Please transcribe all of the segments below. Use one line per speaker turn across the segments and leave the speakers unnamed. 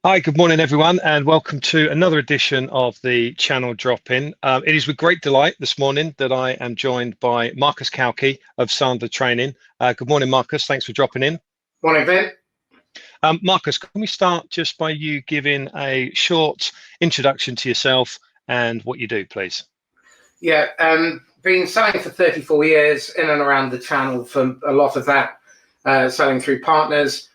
Hi, good morning, everyone, and welcome to another edition of the channel drop-in. It is with great delight this morning that I am joined by Marcus Cauchi of Sandler Training. Good morning, Marcus. Thanks for dropping in.
Morning, Ben.
Marcus, can we start just by you giving a short introduction to yourself and what you do, please?
Yeah, been selling for 34 years in and around the channel, for a lot of that selling through partners.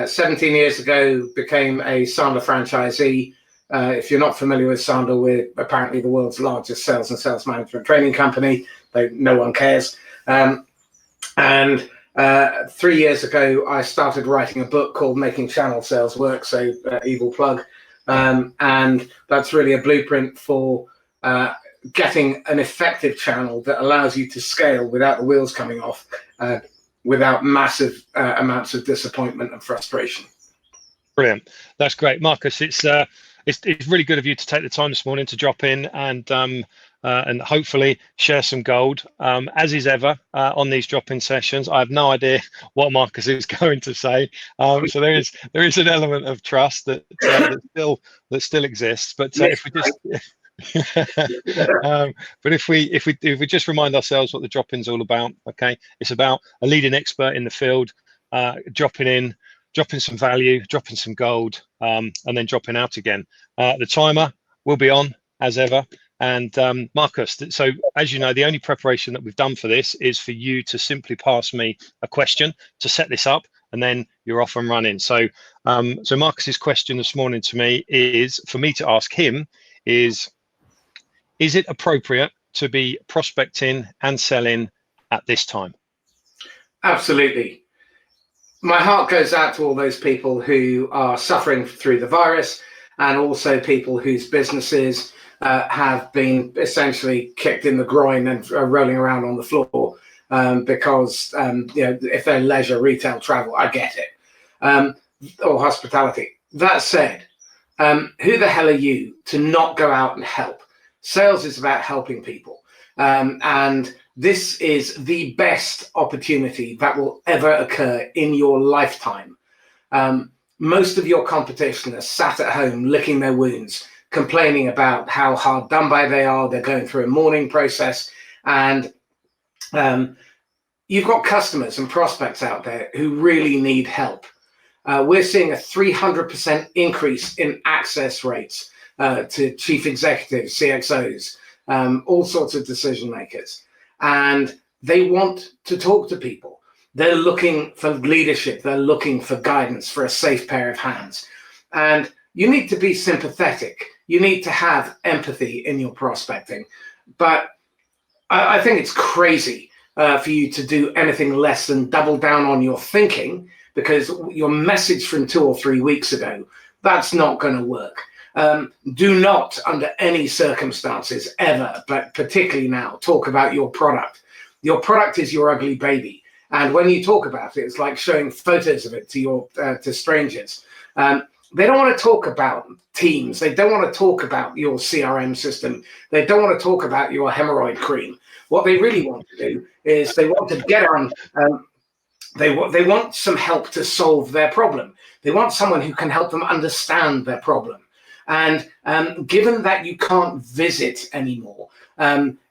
17 years ago, became a Sandler franchisee. If you're not familiar with Sandler, we're apparently the world's largest sales and sales management training company, though no one cares. And 3 years ago, I started writing a book called Making Channel Sales Work, so evil plug. And that's really a blueprint for getting an effective channel that allows you to scale without the wheels coming off, without massive amounts of disappointment and frustration.
Brilliant. That's great, Marcus. It's really good of you to take the time this morning to drop in and hopefully share some gold. As is ever on these drop-in sessions, I have no idea what Marcus is going to say. So there is an element of trust that still exists. But if we just but if we just remind ourselves what the drop-in's all about, okay? It's about a leading expert in the field dropping some value, dropping some gold, and then dropping out again. The timer will be on as ever. And Marcus, so as you know, the only preparation that we've done for this is for you to simply pass me a question to set this up, and then you're off and running. So Marcus's question this morning to me is for me to ask him is it appropriate to be prospecting and selling at this time?
Absolutely. My heart goes out to all those people who are suffering through the virus, and also people whose businesses have been essentially kicked in the groin and rolling around on the floor because if they're leisure, retail, travel, I get it, or hospitality. That said, who the hell are you to not go out and help? Sales is about helping people, and this is the best opportunity that will ever occur in your lifetime. Most of your competition are sat at home licking their wounds, complaining about how hard done by they are. They're going through a mourning process, and you've got customers and prospects out there who really need help. We're seeing a 300% increase in access rates to chief executives, CXOs, all sorts of decision makers. And they want to talk to people. They're looking for leadership. They're looking for guidance, for a safe pair of hands. And you need to be sympathetic. You need to have empathy in your prospecting. But I think it's crazy for you to do anything less than double down on your thinking, because your message from 2 or 3 weeks ago, that's not going to work. Do not, under any circumstances ever, but particularly now, talk about your product. Your product is your ugly baby. And when you talk about it, it's like showing photos of it to strangers. They don't want to talk about Teams. They don't want to talk about your CRM system. They don't want to talk about your hemorrhoid cream. What they really want to do is they want to get on. They want some help to solve their problem. They want someone who can help them understand their problem. And given that you can't visit anymore,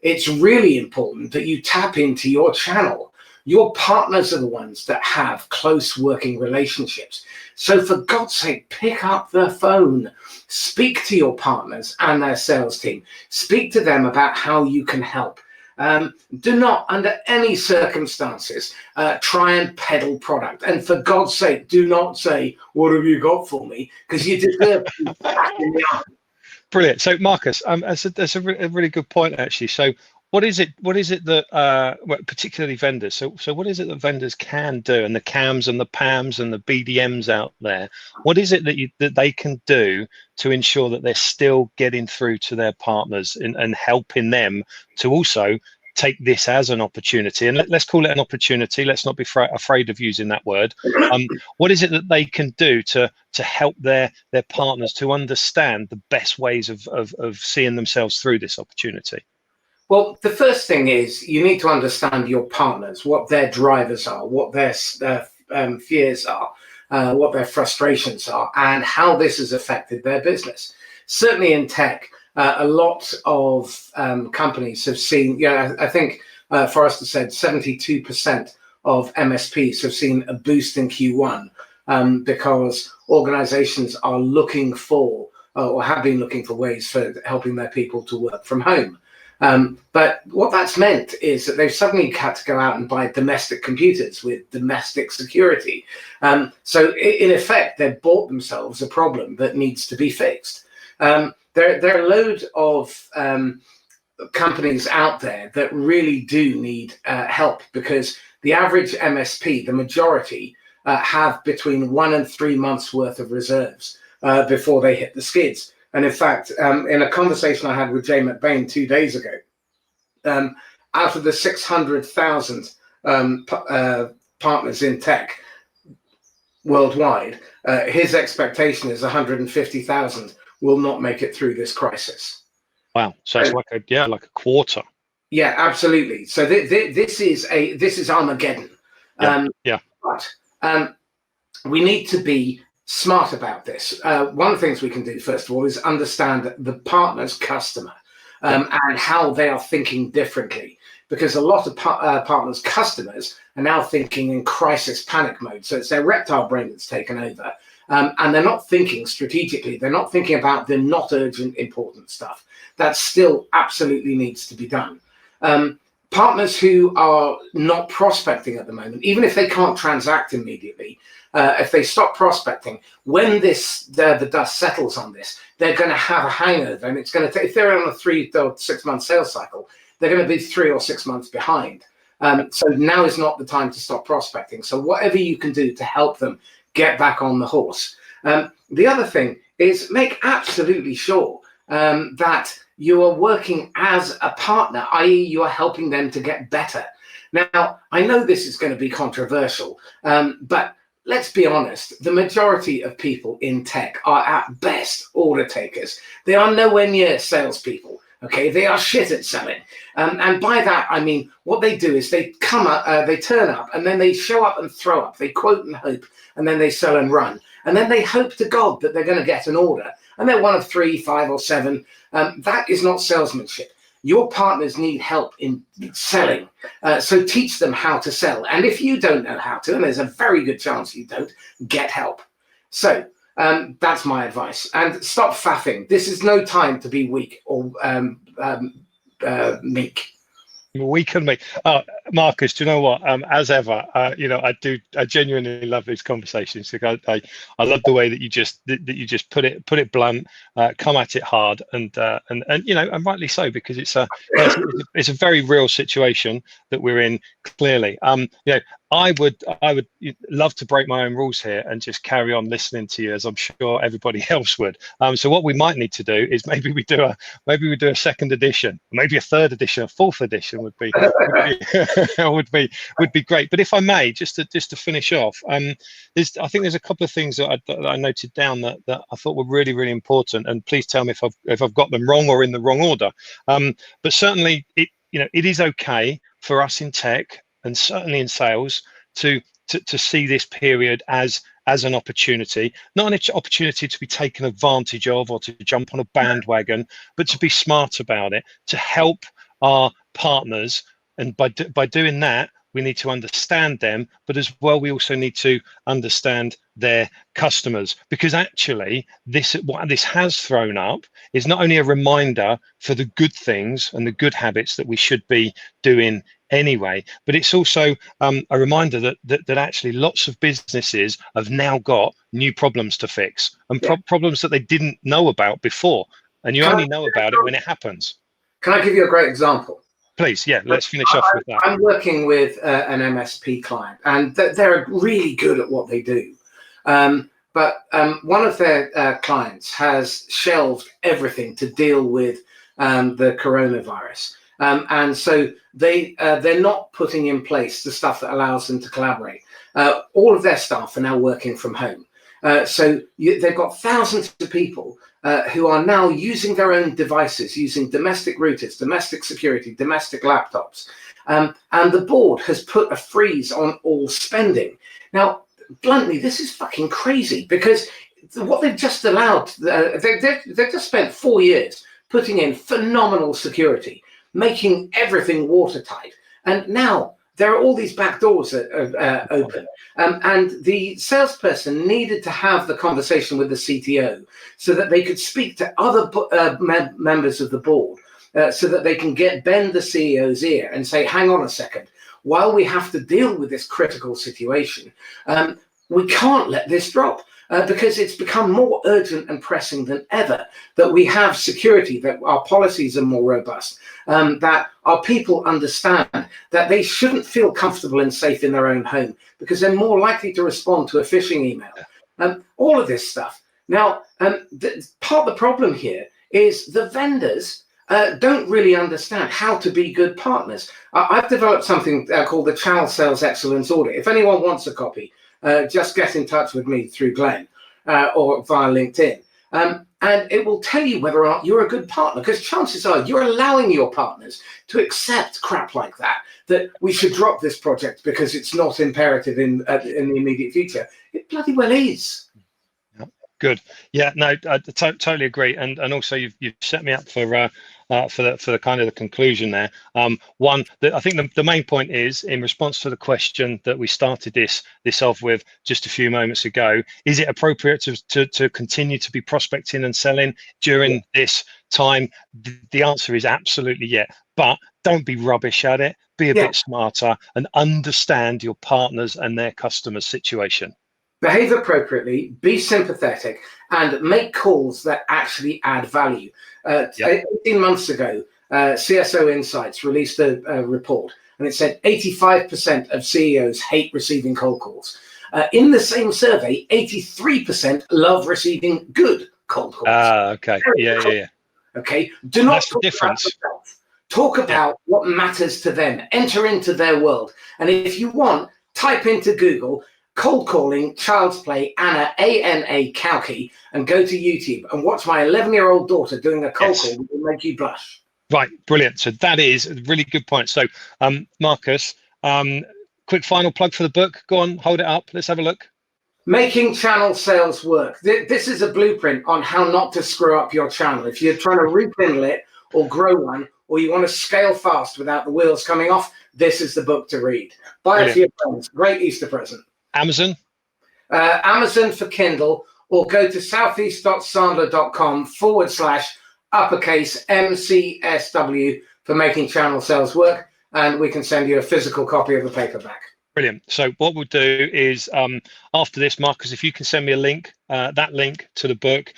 it's really important that you tap into your channel. Your partners are the ones that have close working relationships. So for God's sake, pick up the phone, speak to your partners and their sales team, speak to them about how you can help. Do not, under any circumstances, try and peddle product. And for God's sake, do not say, "What have you got for me?" Because you deserve to be back in the arm.
Brilliant. So, Marcus, that's a really good point, actually. So, what is it that, well, particularly vendors? So, what is it that vendors can do, and the CAMs and the PAMs and the BDMs out there? What is it that they can do to ensure that they're still getting through to their partners and helping them to also take this as an opportunity? And let's call it an opportunity. Let's not be afraid of using that word. What is it that they can do to help their partners to understand the best ways of seeing themselves through this opportunity?
Well, the first thing is you need to understand your partners, what their drivers are, what their fears are. what their frustrations are, and how this has affected their business. Certainly in tech, a lot of companies have seen, I think Forrester said 72% of MSPs have seen a boost in Q1 because organizations are looking for, or have been looking for ways for helping their people to work from home. But what that's meant is that they've suddenly had to go out and buy domestic computers with domestic security. So in effect, they've bought themselves a problem that needs to be fixed. There are a load of companies out there that really do need help, because the average MSP, the majority, have between 1 and 3 months worth of reserves before they hit the skids. And in fact, in a conversation I had with Jay McBain 2 days ago, out of the 600,000 partners in tech worldwide, his expectation is 150,000 will not make it through this crisis.
Wow! So it's like a quarter.
Yeah, absolutely. So this is Armageddon. But we need to be smart about this. One of the things we can do, first of all, is understand the partner's customer and how they are thinking differently, because a lot of partners' customers are now thinking in crisis panic mode. So it's their reptile brain that's taken over, and they're not thinking strategically. They're not thinking about the not urgent, important stuff. That still absolutely needs to be done. Partners who are not prospecting at the moment, even if they can't transact immediately, if they stop prospecting, when the dust settles on this, they're going to have a hangover, and it's going to take, if they're on a 3 or 6 month sales cycle, they're going to be 3 or 6 months behind. So now is not the time to stop prospecting. So whatever you can do to help them get back on the horse. The other thing is make absolutely sure that you are working as a partner, i.e. you are helping them to get better. Now, I know this is going to be controversial, but let's be honest, the majority of people in tech are at best order takers. They are nowhere near salespeople. Okay, they are shit at selling. And by that, I mean, what they do is they come up, they turn up, and then they show up and throw up. They quote and hope, and then they sell and run. And then they hope to God that they're going to get an order. And they're 1 of 3, 5, or 7. That is not salesmanship. Your partners need help in selling. So teach them how to sell. And if you don't know how to, and there's a very good chance you don't, get help. So that's my advice. And stop faffing. This is no time to be weak or meek.
Weak and meek. Marcus, do you know what? As ever, I genuinely love these conversations. I love the way that you just put it blunt, come at it hard, and rightly so, because it's a very real situation that we're in. Clearly, I would love to break my own rules here and just carry on listening to you, as I'm sure everybody else would. So what we might need to do is maybe we do a second edition, maybe a third edition, a fourth edition would be would be great. But if I may, just to finish off, I think there's a couple of things that I noted down that I thought were really, really important. And please tell me if I've got them wrong or in the wrong order. But certainly, it is okay for us in tech, and certainly in sales, to see this period as an opportunity, not an opportunity to be taken advantage of or to jump on a bandwagon, but to be smart about it, to help our partners. And by doing that, we need to understand them, but as well, we also need to understand their customers, because actually what this has thrown up is not only a reminder for the good things and the good habits that we should be doing anyway, but it's also a reminder that actually lots of businesses have now got new problems to fix, and problems that they didn't know about before, and you only know about it when it happens.
Can I give you a great example?
Please, let's finish off with that.
I'm working with an MSP client, and they're really good at what they do. But one of their clients has shelved everything to deal with the coronavirus. And so they're not putting in place the stuff that allows them to collaborate. All of their staff are now working from home. So they've got thousands of people who are now using their own devices, using domestic routers, domestic security, domestic laptops. And the board has put a freeze on all spending. Now, bluntly, this is fucking crazy, because what they've just allowed, they've just spent 4 years putting in phenomenal security, making everything watertight, and now there are all these back doors that are open. And the salesperson needed to have the conversation with the CTO so that they could speak to other members of the board, so that they can bend the CEO's ear and say, hang on a second, while we have to deal with this critical situation, we can't let this drop. Because it's become more urgent and pressing than ever that we have security, that our policies are more robust, that our people understand that they shouldn't feel comfortable and safe in their own home because they're more likely to respond to a phishing email. All of this stuff. Now, part of the problem here is the vendors don't really understand how to be good partners. I've developed something called the Channel Sales Excellence Audit. If anyone wants a copy, just get in touch with me through Glenn or via LinkedIn. And it will tell you whether or not you're a good partner, because chances are you're allowing your partners to accept crap like that we should drop this project because it's not imperative in the immediate future. It bloody well is.
Good. Yeah, no, I totally agree. And also you've set me up for the kind of the conclusion there. One, I think the main point is, in response to the question that we started this off with just a few moments ago, is it appropriate to continue to be prospecting and selling during this time? The answer is absolutely yeah. But don't be rubbish at it. Be a bit smarter and understand your partners and their customers' situation.
Behave appropriately, be sympathetic, and make calls that actually add value. 18 months ago, CSO Insights released a report, and it said 85% of CEOs hate receiving cold calls. In the same survey, 83% love receiving good cold calls.
Okay. Yeah.
Okay. Do not
That's the difference.
Talk about what matters to them. Enter into their world. And if you want, type into Google cold calling child's play Anna, A-N-A, Cauchi, and go to YouTube and watch my 11-year-old daughter doing a cold call that will make you blush.
Right, brilliant. So that is a really good point. So Marcus, quick final plug for the book. Go on, hold it up. Let's have a look.
Making channel sales work. This is a blueprint on how not to screw up your channel. If you're trying to rekindle it or grow one, or you want to scale fast without the wheels coming off, this is the book to read. Buy it for your friends. Great Easter present.
Amazon?
Amazon for Kindle, or go to southeast.sandler.com/uppercase MCSW for making channel sales work, and we can send you a physical copy of the paperback.
Brilliant. So what we'll do is after this, Marcus, if you can send me a link, that link to the book.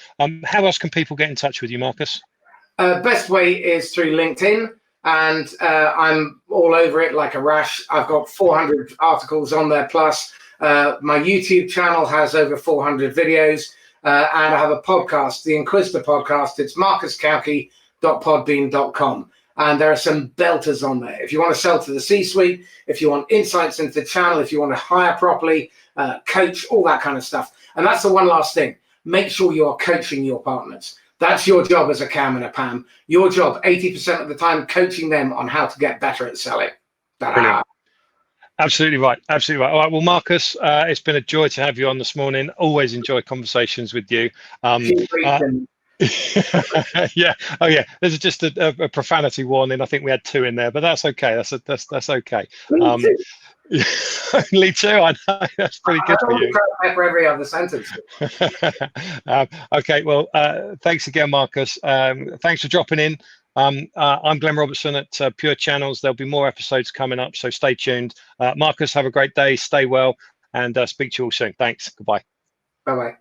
How else can people get in touch with you, Marcus?
Best way is through LinkedIn, and I'm all over it like a rash. I've got 400 articles on there plus. My YouTube channel has over 400 videos, and I have a podcast, the Inquisitor podcast. It's marcuscauchi.podbean.com, and there are some belters on there. If you want to sell to the C-suite, if you want insights into the channel, if you want to hire properly, coach, all that kind of stuff. And that's the one last thing. Make sure you are coaching your partners. That's your job as a Cam and a Pam. Your job, 80% of the time, coaching them on how to get better at selling.
Brilliant. Absolutely right. Absolutely right. All right. Well, Marcus, it's been a joy to have you on this morning. Always enjoy conversations with you. Yeah. Oh, yeah. There's just a profanity warning. I think we had 2 in there, but that's okay. That's okay. Only 2. I know. That's pretty good for you.
For every other sentence.
Okay. Well, thanks again, Marcus. Thanks for dropping in. I'm Glenn Robertson at Pure Channels. There'll be more episodes coming up, so stay tuned. Marcus, have a great day. Stay well, and speak to you all soon. Thanks. Goodbye.
Bye-bye.